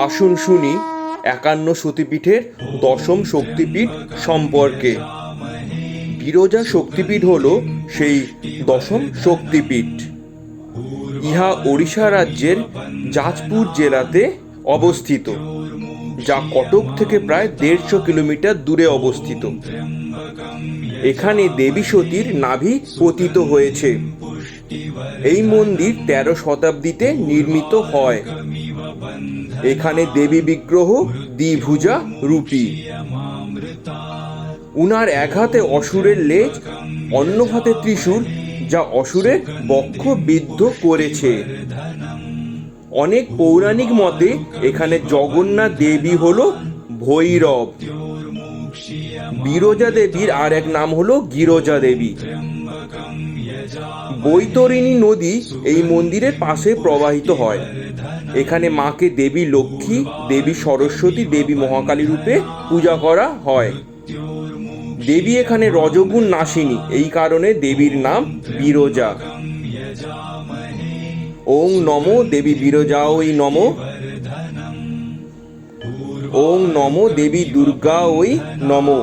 আসুন শুনি ৫১ সতীপীঠের দশম শক্তিপীঠ সম্পর্কে। বিরজা শক্তিপীঠ হল সেই দশম শক্তিপীঠ। ইহা ওড়িশা রাজ্যের যাজপুর জেলাতে অবস্থিত, যা কটক থেকে প্রায় ১৫০ কিলোমিটার দূরে অবস্থিত। এখানে দেবী সতীর নাভি পতিত হয়েছে। এই মন্দির ১৩ শতাব্দীতে নির্মিত হয়। এখানে দেবী বিগ্রহ দ্বিভুজা রূপী। উনার এক হাতে অসুরের লেজ, অন্য হাতে ত্রিশূল, যা অসুরের বক্ষ বিদ্ধ করেছে। অনেক পৌরাণিক মতে এখানে জগন্নাথ দেবী হল ভৈরব। বিরজা দেবীর আর এক নাম হলো গিরজা দেবী। বৈতরণী নদী এই মন্দিরের পাশে প্রবাহিত হয়। এখানে মাকে দেবী লক্ষ্মী, দেবী সরস্বতী, দেবী মহাকালী রূপে পূজা করা হয়। দেবী এখানে রজগুণ নাশিনী, এই কারণে দেবীর নাম বিরজা। ওং নমো দেবী বিরজাঐ নমো। ওং নমো দেবী দুর্গাঐ নমো।